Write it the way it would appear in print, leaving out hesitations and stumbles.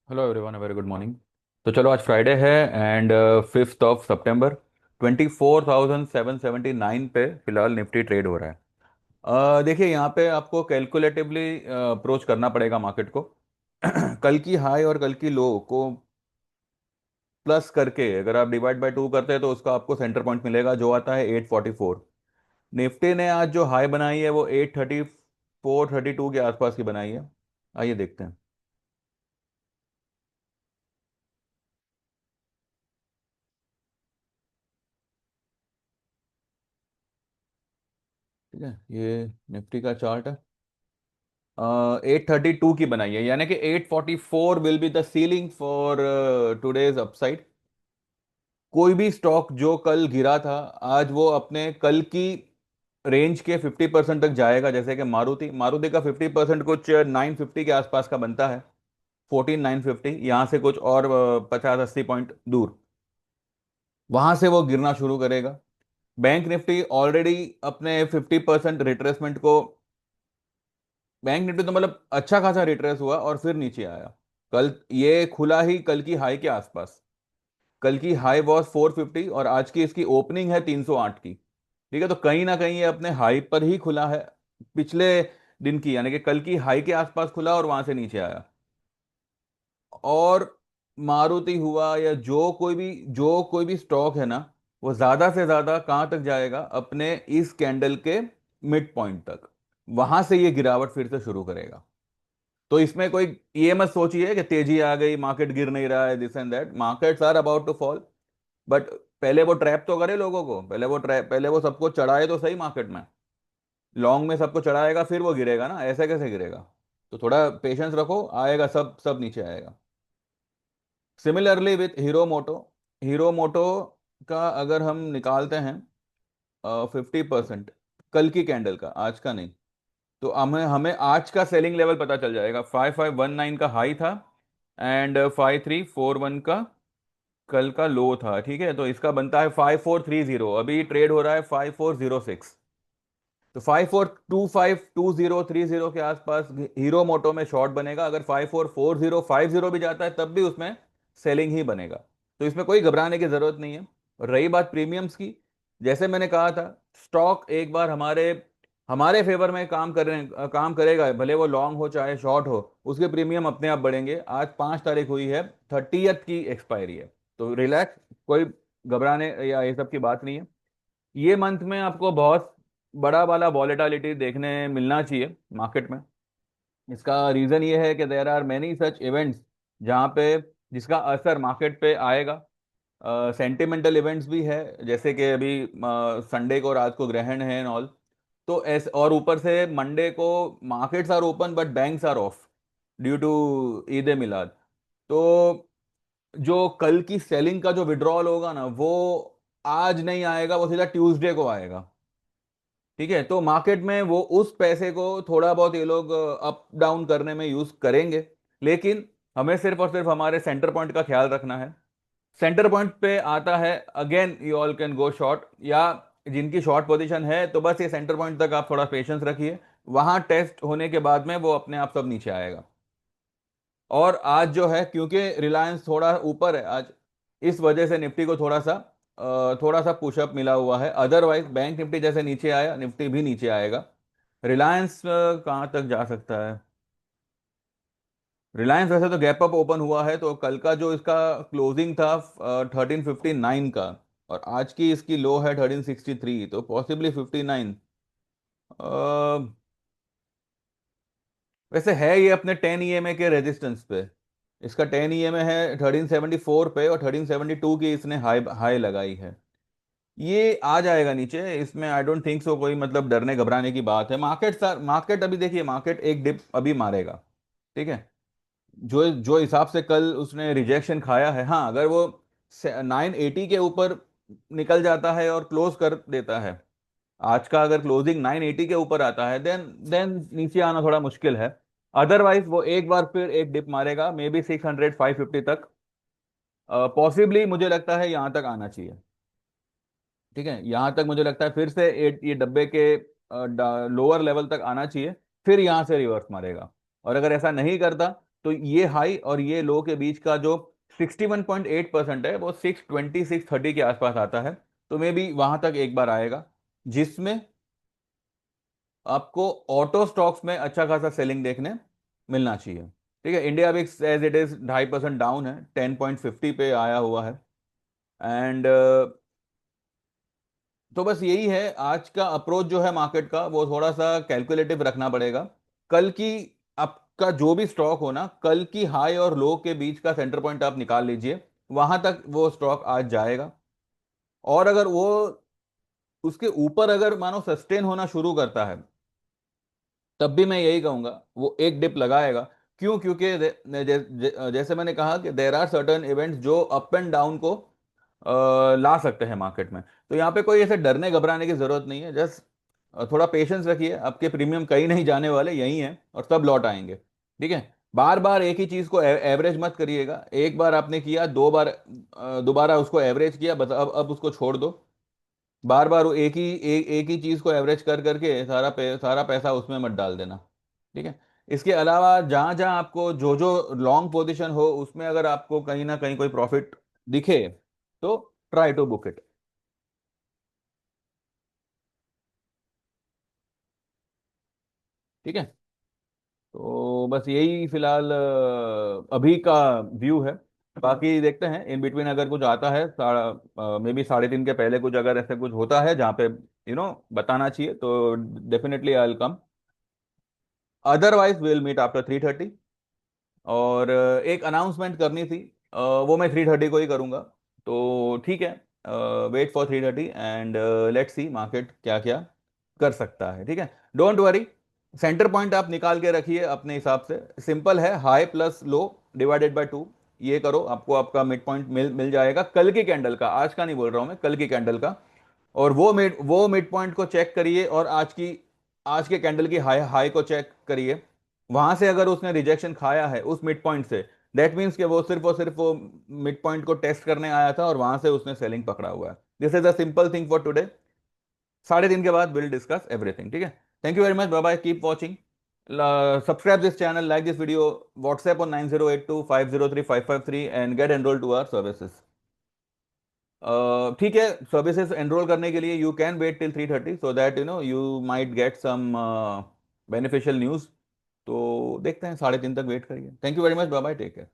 Hello everyone, very good morning. तो चलो, आज फ्राइडे है एंड 5 सितंबर 24,779 पे फिलहाल निफ्टी ट्रेड हो रहा है। देखिए, यहाँ पे आपको कैलकुलेटिवली अप्रोच करना पड़ेगा मार्केट को। कल की हाई और कल की लो को प्लस करके अगर आप डिवाइड बाय टू करते हैं तो उसका आपको सेंटर पॉइंट मिलेगा, जो आता है 844। निफ्टी ने आज जो हाई बनाई है वो 834 32 के आसपास की बनाई है। आइए देखते हैं। ठीक है, ये निफ्टी का चार्ट है। 832 की बनाई है, यानी कि 844 will be the ceiling for today's upside. कोई भी स्टॉक जो कल गिरा था, आज वो अपने कल की रेंज के 50% तक जाएगा। जैसे कि मारुति मारुति का 50% कुछ 950 के आसपास का बनता है। 14950 यहाँ से कुछ और 50 80 पॉइंट दूर, वहां से वो गिरना शुरू करेगा। बैंक निफ्टी ऑलरेडी अपने 50% रिट्रेसमेंट को, बैंक निफ्टी तो मतलब अच्छा खासा रिट्रेस हुआ और फिर नीचे आया। कल ये खुला ही कल की हाई के आसपास। कल की हाई वॉज 450 और आज की इसकी ओपनिंग है 308 की। ठीक है, तो कहीं ना कहीं ये अपने हाई पर ही खुला है पिछले दिन की, यानी कि कल की हाई के आसपास खुला और वहां से नीचे आया। और मारुति हुआ या जो कोई भी स्टॉक है ना, वो ज्यादा से ज्यादा कहां तक जाएगा? अपने इस कैंडल के मिड पॉइंट तक। वहां से ये गिरावट फिर से शुरू करेगा। तो इसमें कोई ये मत सोचिए कि तेजी आ गई, मार्केट गिर नहीं रहा है, this and that. Markets are about to fall, but पहले वो ट्रैप तो करे लोगों को, पहले वो सबको चढ़ाए तो सही मार्केट में। लॉन्ग में सबको चढ़ाएगा फिर वो गिरेगा ना, ऐसे कैसे गिरेगा? तो थोड़ा पेशेंस रखो, आएगा, सब सब नीचे आएगा। Similarly with Hero Moto. Hero Moto का अगर हम निकालते हैं 50%, कल की कैंडल का, आज का नहीं, तो हमें हमें आज का सेलिंग लेवल पता चल जाएगा। 5519 का हाई था एंड 5341 का कल का लो था। ठीक है, तो इसका बनता है 5430। अभी ट्रेड हो रहा है 5406। तो 54252030 के आसपास हीरो मोटो में शॉर्ट बनेगा। अगर 544050 भी जाता है तब भी उसमें सेलिंग ही बनेगा। तो इसमें कोई घबराने की जरूरत नहीं है। और रही बात प्रीमियम्स की, जैसे मैंने कहा था, स्टॉक एक बार हमारे हमारे फेवर में काम करेगा, भले वो लॉन्ग हो चाहे शॉर्ट हो, उसके प्रीमियम अपने आप बढ़ेंगे। आज 5 तारीख हुई है, 30th की एक्सपायरी है। तो रिलैक्स, कोई घबराने या ये सब की बात नहीं है। ये मंथ में आपको बहुत बड़ा वाला वॉलेटिलिटी देखने मिलना चाहिए मार्केट में। इसका रीजन ये है कि there are many such events जहाँ पे जिसका असर मार्केट पे आएगा। सेंटिमेंटल इवेंट्स भी है, जैसे कि अभी संडे को रात को ग्रहण है एंड ऑल। तो ऐसे, और ऊपर से मंडे को markets are open but banks are off due to Eid e Milad. तो जो कल की सेलिंग का जो विड्रॉल होगा ना, वो आज नहीं आएगा, वो सीधा ट्यूसडे को आएगा। ठीक है, तो मार्केट में वो उस पैसे को थोड़ा बहुत ये लोग अप डाउन करने में यूज करेंगे। लेकिन हमें सिर्फ और सिर्फ हमारे सेंटर पॉइंट का ख्याल रखना है। सेंटर पॉइंट पे आता है, again you all can go short, या जिनकी शॉर्ट पोजीशन है तो बस ये सेंटर पॉइंट तक आप थोड़ा पेशेंस रखिए। वहां टेस्ट होने के बाद में वो अपने आप सब नीचे आएगा। और आज जो है, क्योंकि रिलायंस थोड़ा ऊपर है आज, इस वजह से निफ्टी को थोड़ा सा पुशअप मिला हुआ है। अदरवाइज बैंक निफ्टी जैसे नीचे आया, निफ्टी भी नीचे आएगा। रिलायंस कहाँ तक जा सकता है? रिलायंस वैसे तो गैप अप ओपन हुआ है, तो कल का जो इसका क्लोजिंग था 1359 का, और आज की इसकी लो है 1363, तो पॉसिबली 59। वैसे है ये अपने 10 EMA के रेजिस्टेंस पे। इसका 10 EMA है 1374 पे, और 1372 की इसने हाई हाई लगाई है। ये आ जाएगा नीचे, इसमें आई डोंट थिंक सो कोई मतलब डरने घबराने की बात है। मार्केट अभी देखिए, मार्केट एक डिप अभी मारेगा। ठीक है, जो जो हिसाब से कल उसने रिजेक्शन खाया है, हाँ, अगर वो 980 के ऊपर निकल जाता है और क्लोज कर देता है, आज का अगर क्लोजिंग 980 के ऊपर आता है, देन देन नीचे आना थोड़ा मुश्किल है। अदरवाइज वो एक बार फिर एक डिप मारेगा, मे बी 600 550 तक। पॉसिबली मुझे लगता है यहां तक आना चाहिए। ठीक है, यहां तक मुझे लगता है फिर से ये डब्बे के लोअर लेवल तक आना चाहिए, फिर यहां से रिवर्स मारेगा। और अगर ऐसा नहीं करता तो ये हाई और ये लो के बीच का जो 61.8% है वो 620 630 के आसपास आता है। तो मे बी वहां तक एक बार आएगा, जिसमें आपको ऑटो स्टॉक्स में अच्छा खासा सेलिंग देखने मिलना चाहिए। ठीक है, इंडिया अभी एज इट इज 2.5% डाउन है, 10.50 पे आया हुआ है। एंड तो बस यही है आज का अप्रोच जो है मार्केट का, वो थोड़ा सा कैलकुलेटिव रखना पड़ेगा। कल की आपका जो भी स्टॉक हो ना, कल की हाई और लो के बीच का सेंटर पॉइंट आप निकाल लीजिए, वहां तक वो स्टॉक आज जाएगा। और अगर वो उसके ऊपर अगर मानो सस्टेन होना शुरू करता है, तब भी मैं यही कहूंगा वो एक डिप लगाएगा। क्यों? क्योंकि जैसे मैंने कहा कि देर आर सर्टन इवेंट्स जो अप एंड डाउन को ला सकते हैं मार्केट में। तो यहाँ पे कोई ऐसे डरने घबराने की जरूरत नहीं है, जस्ट थोड़ा पेशेंस रखिए, आपके प्रीमियम कहीं नहीं जाने वाले, यही हैं और सब लौट आएंगे। ठीक है, बार बार एक ही चीज को एवरेज मत करिएगा। एक बार आपने किया, दो बार दोबारा उसको एवरेज किया, बस अब उसको छोड़ दो। बार बार वो एक ही चीज को एवरेज कर करके सारा पैसा उसमें मत डाल देना। ठीक है, इसके अलावा जहां जहां आपको जो जो लॉन्ग पोजीशन हो उसमें अगर आपको कहीं ना कहीं कोई प्रॉफिट दिखे, तो ट्राई टू बुक इट। ठीक है, तो बस यही फिलहाल अभी का व्यू है। बाकी देखते हैं इन बिटवीन अगर कुछ आता है, मे बी 3:30 के पहले कुछ अगर ऐसे कुछ होता है जहाँ पे बताना चाहिए, तो definitely I will come. Otherwise will meet after 3:30। और एक अनाउंसमेंट करनी थी, वो मैं 3:30 को ही करूंगा। तो ठीक है, wait for 3:30 and let's see market क्या क्या कर सकता है। ठीक है, डोंट वरी, सेंटर पॉइंट आप निकाल के रखिए अपने हिसाब से। सिंपल है, high plus low divided by 2, ये करो, आपको आपका मिड पॉइंट मिल मिल जाएगा कल की कैंडल का, आज का नहीं बोल रहा हूं मैं, कल की कैंडल का। और वो मिड पॉइंट को चेक करिए और आज के कैंडल की हाई हाई को चेक करिए। वहां से अगर उसने रिजेक्शन खाया है उस मिड पॉइंट से, दैट मीन्स कि वो सिर्फ और सिर्फ वो मिड पॉइंट को टेस्ट करने आया था और वहां से उसने सेलिंग पकड़ा हुआ है। This is a simple thing for today. 3:30 के बाद विल डिस्कस एवरीथिंग। ठीक है, thank you very much, bye bye, keep watching, subscribe this channel, like this video, WhatsApp on 9082503553 and get enrolled to our services. ठीक है, services enrol करने के लिए you can wait till 3:30 so that you might get some beneficial news. तो देखते हैं, 3:30 तक wait करिए। Thank you very much, bye bye, take care.